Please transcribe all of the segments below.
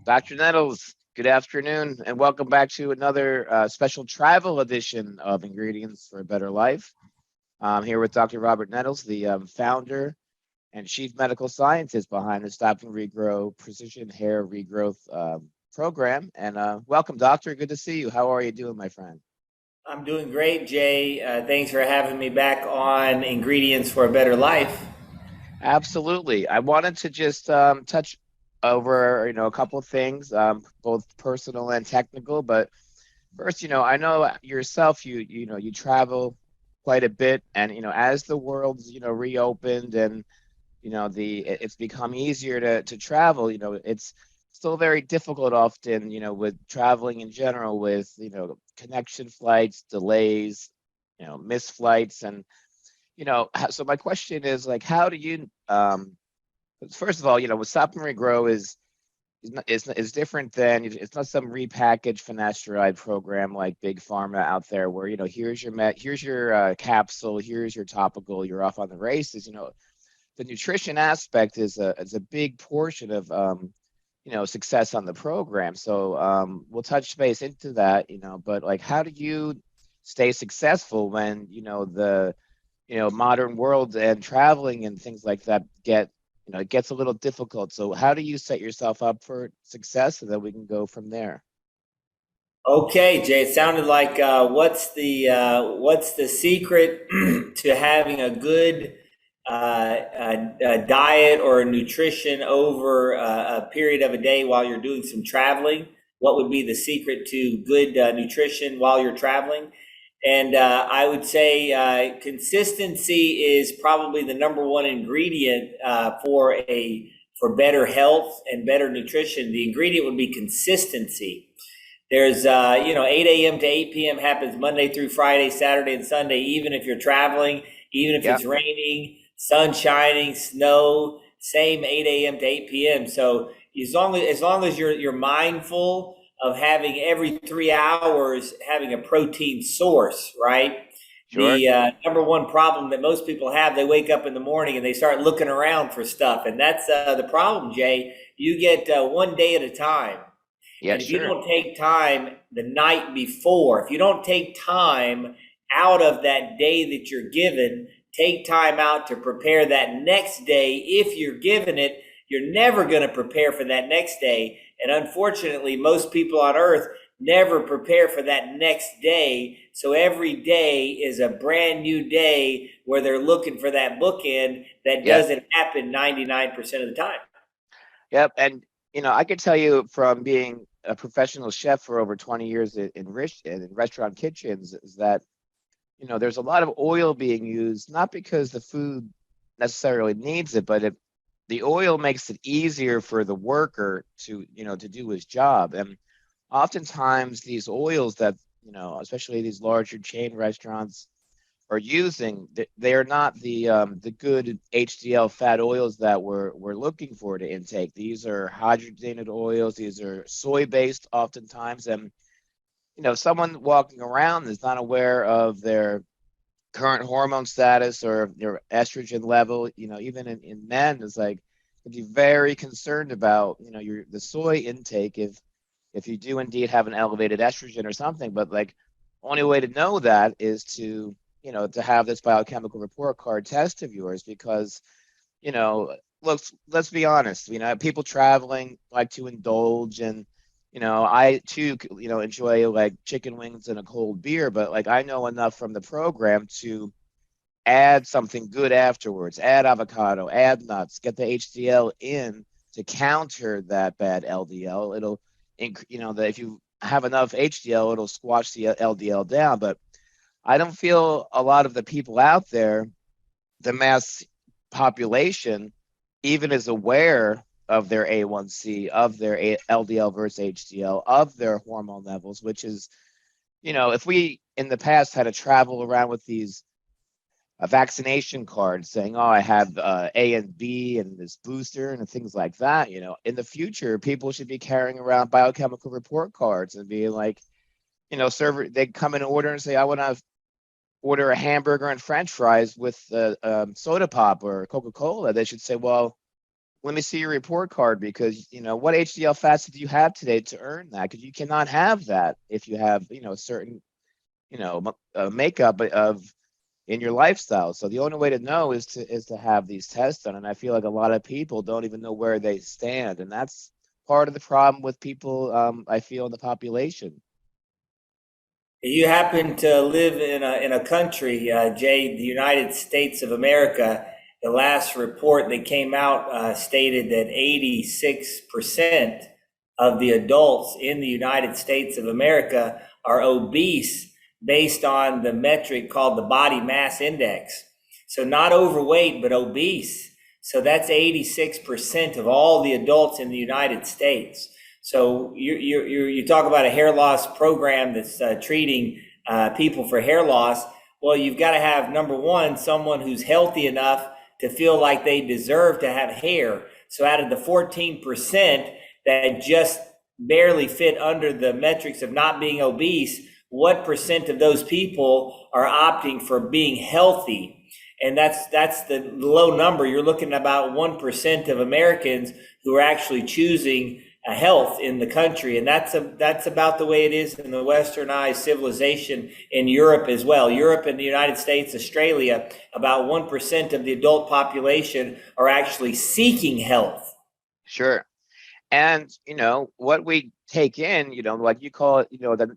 Dr. Nettles, good afternoon, and welcome back to another special travel edition of Ingredients for a Better Life. I'm here with Dr. Robert Nettles, the founder and chief medical scientist behind the Stop and Regrow Precision Hair Regrowth program. And welcome, doctor. Good to see you. How are you doing, my friend? I'm doing great, Jay. Thanks for having me back on Ingredients for a Better Life. Absolutely. I wanted to just touch over, a couple of things, both personal and technical. But first, I know yourself, you travel quite a bit, and as the world's reopened and it's become easier to travel. It's still very difficult often, with traveling in general, with connection flights, delays, missed flights. And so my question is, like, how do you first of all, with Stop and Regrow is different than, it's not some repackaged finasteride program like big pharma out there where here's your capsule, here's your topical, you're off on the races. The nutrition aspect is a big portion of success on the program. So we'll touch base into that. But like, how do you stay successful when the modern world and traveling and things like that it gets a little difficult. So how do you set yourself up for success, so that we can go from there? Okay, Jay. It sounded like what's the secret to having a good diet or nutrition over a period of a day while you're doing some traveling? What would be the secret to good nutrition while you're traveling? And I would say consistency is probably the number one ingredient for better health and better nutrition. The ingredient would be consistency. There's 8 a.m. to 8 p.m. happens Monday through Friday, Saturday and Sunday. Even if you're traveling, even if Yeah. it's raining, sun shining, snow, same 8 a.m. to 8 p.m. So as long as you're mindful of having every 3 hours having a protein source, right? Sure. The number one problem that most people have, they wake up in the morning and they start looking around for stuff, and that's the problem, Jay. You get one day at a time. Yeah, And if you sure. don't take time the night before, if you don't take time out of that day that you're given, take time out to prepare that next day. If you're given it, you're never going to prepare for that next day. And unfortunately, most people on earth never prepare for that next day. So every day is a brand new day where they're looking for that bookend that Yep. doesn't happen 99% of the time. Yep. And I could tell you, from being a professional chef for over 20 years in restaurant kitchens, is that there's a lot of oil being used, not because the food necessarily needs it, but the oil makes it easier for the worker to do his job. And oftentimes these oils that, especially these larger chain restaurants are using, they are not the good HDL fat oils that we're looking for to intake. These are hydrogenated oils. These are soy based oftentimes. And someone walking around is not aware of their current hormone status or your estrogen level. Even in men, is like, to be very concerned about the soy intake if you do indeed have an elevated estrogen or something. But like, only way to know that is to have this biochemical report card test of yours, because you know look, let's be honest, people traveling like to indulge, and I too enjoy like chicken wings and a cold beer. But like, I know enough from the program to add something good afterwards, add avocado, add nuts, get the HDL in to counter that bad LDL. It'll that if you have enough HDL, it'll squash the LDL down. But I don't feel a lot of the people out there, the mass population, even is aware of their A1C, of their LDL versus HDL, of their hormone levels, which is, if we in the past had to travel around with these vaccination cards saying, oh, I have A and B and this booster and things like that, in the future, people should be carrying around biochemical report cards and being like, server, they come in and order and say, I want to order a hamburger and French fries with soda pop or Coca-Cola. They should say, well, let me see your report card, because what HDL fats do you have today to earn that? Because you cannot have that if you have a certain makeup of in your lifestyle. So the only way to know is to have these tests done. And I feel like a lot of people don't even know where they stand, and that's part of the problem with people. I feel in the population. You happen to live in a country, Jay, the United States of America. The last report that came out stated that 86% of the adults in the United States of America are obese based on the metric called the body mass index. So not overweight, but obese. So that's 86% of all the adults in the United States. So you talk about a hair loss program that's treating people for hair loss. Well, you've got to have, number one, someone who's healthy enough to feel like they deserve to have hair. So out of the 14% that just barely fit under the metrics of not being obese, what percent of those people are opting for being healthy? And that's the low number. You're looking at about 1% of Americans who are actually choosing health in the country, and that's about the way it is in the westernized civilization in Europe as well. Europe and the United States, Australia, about 1% of the adult population are actually seeking health. Sure. And what we take in, like you call it,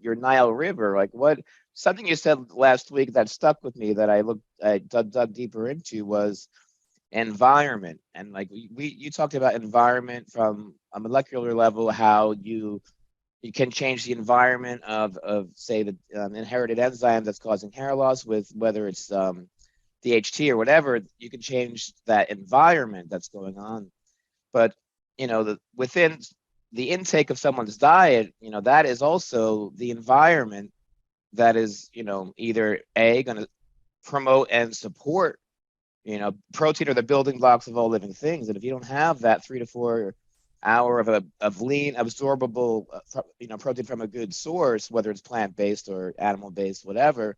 your Nile River, like something you said last week that stuck with me, that I dug deeper into, was environment. And like you talked about environment from a molecular level, how you can change the environment of say the inherited enzyme that's causing hair loss, with whether it's DHT or whatever. You can change that environment that's going on. But within the intake of someone's diet, that is also the environment that is either going to promote and support protein, or the building blocks of all living things. And if you don't have that 3 to 4 hour of lean absorbable protein from a good source, whether it's plant-based or animal-based, whatever,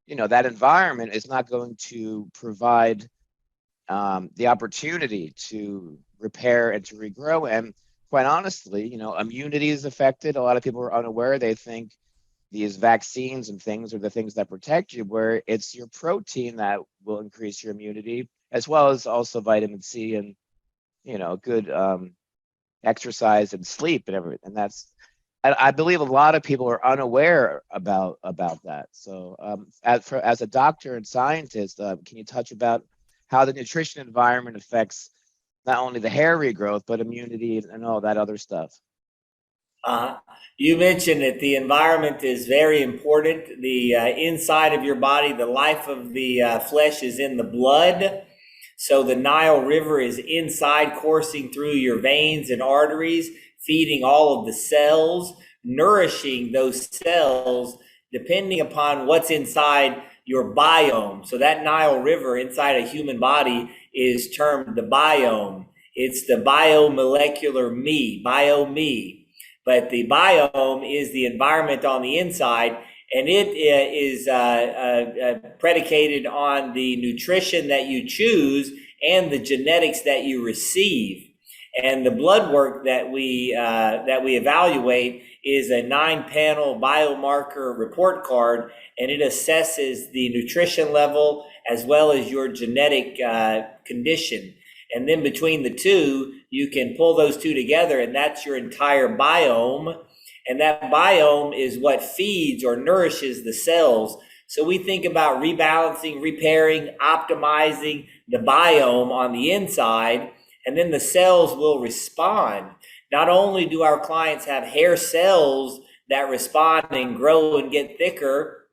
that environment is not going to provide the opportunity to repair and to regrow. And quite honestly, immunity is affected. A lot of people are unaware. They think these vaccines and things are the things that protect you, where it's your protein that will increase your immunity, as well as also vitamin C and good exercise and sleep and everything. And I believe a lot of people are unaware about that. So as a doctor and scientist, can you touch about how the nutrition environment affects not only the hair regrowth, but immunity and all that other stuff? You mentioned that the environment is very important. The inside of your body, the life of the flesh is in the blood. So the Nile River is inside, coursing through your veins and arteries, feeding all of the cells, nourishing those cells, depending upon what's inside your biome. So that Nile River inside a human body is termed the biome. It's the biomolecular me, bio-me. But the biome is the environment on the inside, and it is predicated on the nutrition that you choose and the genetics that you receive. And the blood work that we evaluate is a 9-panel biomarker report card, and it assesses the nutrition level as well as your genetic condition. And then between the two, you can pull those two together, and that's your entire biome. And that biome is what feeds or nourishes the cells. So we think about rebalancing, repairing, optimizing the biome on the inside, and then the cells will respond. Not only do our clients have hair cells that respond and grow and get thicker,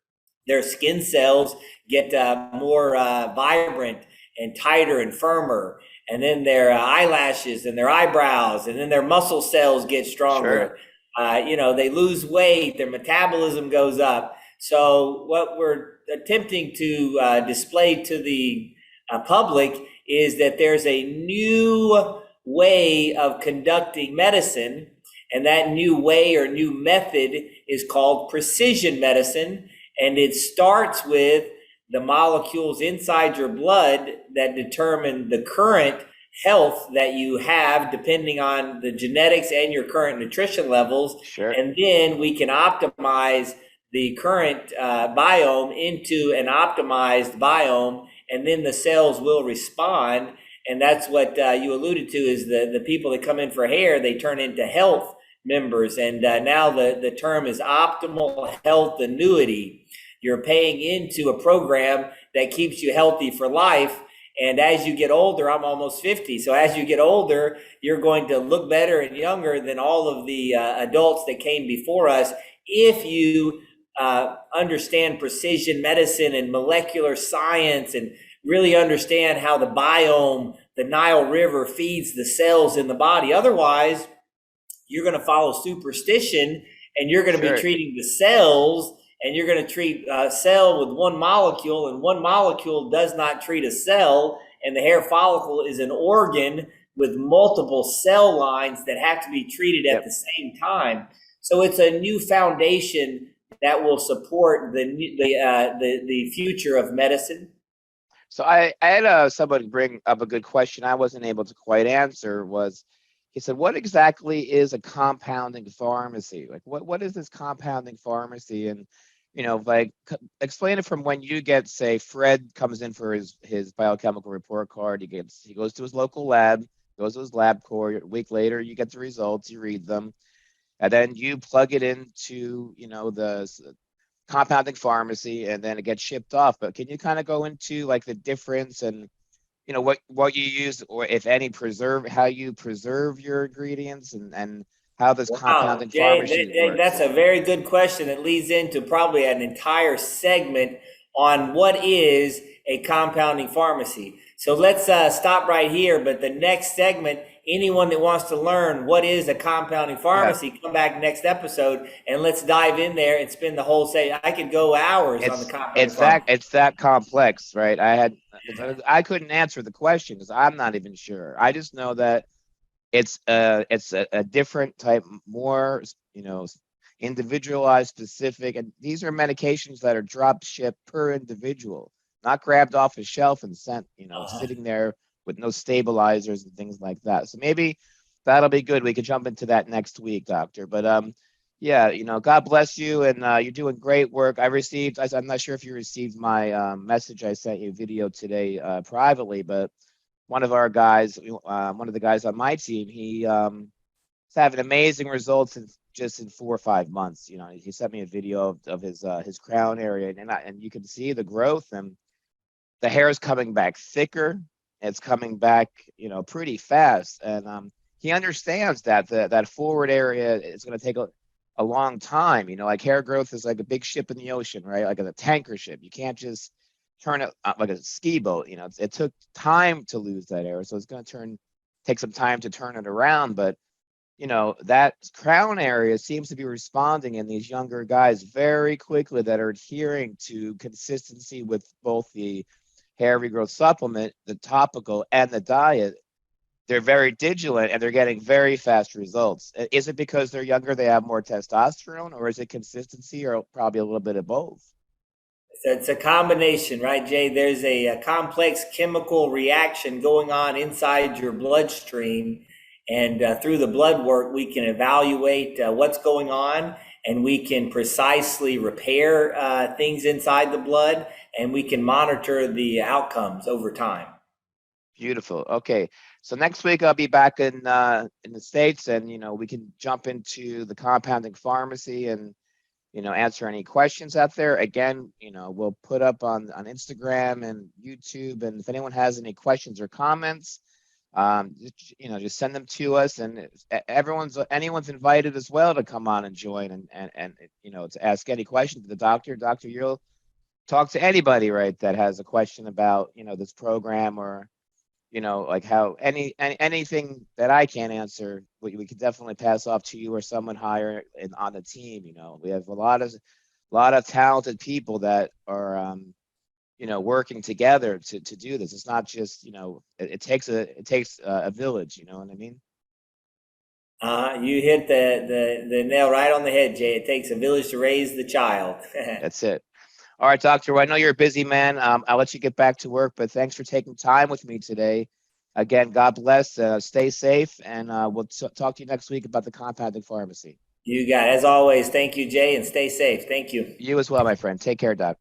their skin cells get more vibrant and tighter and firmer. And then their eyelashes and their eyebrows, and then their muscle cells get stronger. Sure. They lose weight, their metabolism goes up. So what we're attempting to display to the public is that there's a new way of conducting medicine, and that new way or new method is called precision medicine, and it starts with the molecules inside your blood that determine the current health that you have depending on the genetics and your current nutrition levels. Sure. And then we can optimize the current biome into an optimized biome, and then the cells will respond. And that's what you alluded to, is the people that come in for hair, they turn into health members. And now the term is optimal health annuity. You're paying into a program that keeps you healthy for life. And as you get older, I'm almost 50. So as you get older, you're going to look better and younger than all of the adults that came before us, if you understand precision medicine and molecular science, and really understand how the biome, the Nile River, feeds the cells in the body. Otherwise, you're going to follow superstition, and you're going to be Sure. treating the cells, and you're going to treat a cell with one molecule, and one molecule does not treat a cell. And the hair follicle is an organ with multiple cell lines that have to be treated at Yep. the same time. So it's a new foundation that will support the future of medicine. So I had somebody bring up a good question I wasn't able to quite answer. Was he said, what exactly is a compounding pharmacy? Like, what is this compounding pharmacy? And like, explain it from when you get, say, Fred comes in for his biochemical report card. He goes to his local lab, goes to his lab core. A week later, you get the results, you read them, and then you plug it into the compounding pharmacy, and then it gets shipped off. But can you kind of go into like the difference, and what you use, or if any, how you preserve your ingredients, and how this Wow, compounding pharmacy Jay, that's works? a very good question that leads into probably an entire segment on what is a compounding pharmacy. So let's stop right here. But the next segment, anyone that wants to learn what is a compounding Yeah, pharmacy, come back next episode and let's dive in there and spend the whole say. I could go hours on the it's compounding it's that pharmacy. it's that complex, right? I couldn't answer the question because I'm not even sure. I just know that it's a different type, more individualized, specific, and these are medications that are drop shipped per individual, not grabbed off a shelf and sent, Uh-huh. sitting there with no stabilizers and things like that. So maybe that'll be good. We could jump into that next week, doctor. But yeah, God bless you, and you're doing great work. I'm not sure if you received my message I sent you video today privately, but one of our guys, one of the guys on my team, he's having amazing results in 4 or 5 months. He sent me a video of his crown area, and you can see the growth, and the hair is coming back thicker. It's coming back, pretty fast, and he understands that that forward area is going to take a long time. Like, hair growth is like a big ship in the ocean, right? Like a tanker ship. You can't just turn it like a ski boat. It took time to lose that hair, so it's going to take some time to turn it around. But that crown area seems to be responding in these younger guys very quickly, that are adhering to consistency with both the hair regrowth supplement, the topical, and the diet. They're very vigilant, and they're getting very fast results. Is it because they're younger, they have more testosterone, or is it consistency, or probably a little bit of both? So it's a combination, right, Jay? There's a complex chemical reaction going on inside your bloodstream. And through the blood work, we can evaluate what's going on, and we can precisely repair things inside the blood, and we can monitor the outcomes over time. Beautiful. Okay. So next week I'll be back in the States, and we can jump into the compounding pharmacy, and answer any questions out there. Again, we'll put up on Instagram and YouTube, and if anyone has any questions or comments, just send them to us, and anyone's invited as well to come on and join, and to ask any questions to the doctor. Doctor, you'll talk to anybody, right, that has a question about this program, or like how anything that I can't answer, we could definitely pass off to you or someone higher on the team. We have a lot of talented people that are working together to do this. It's not just it takes a village. You know what I mean? You hit the nail right on the head, Jay. It takes a village to raise the child. That's it. All right, doctor. Well, I know you're a busy man. I'll let you get back to work, but thanks for taking time with me today. Again, God bless. Stay safe, and we'll talk to you next week about the compounding pharmacy. You got it. As always, thank you, Jay, and stay safe. Thank you. You as well, my friend. Take care, Doc.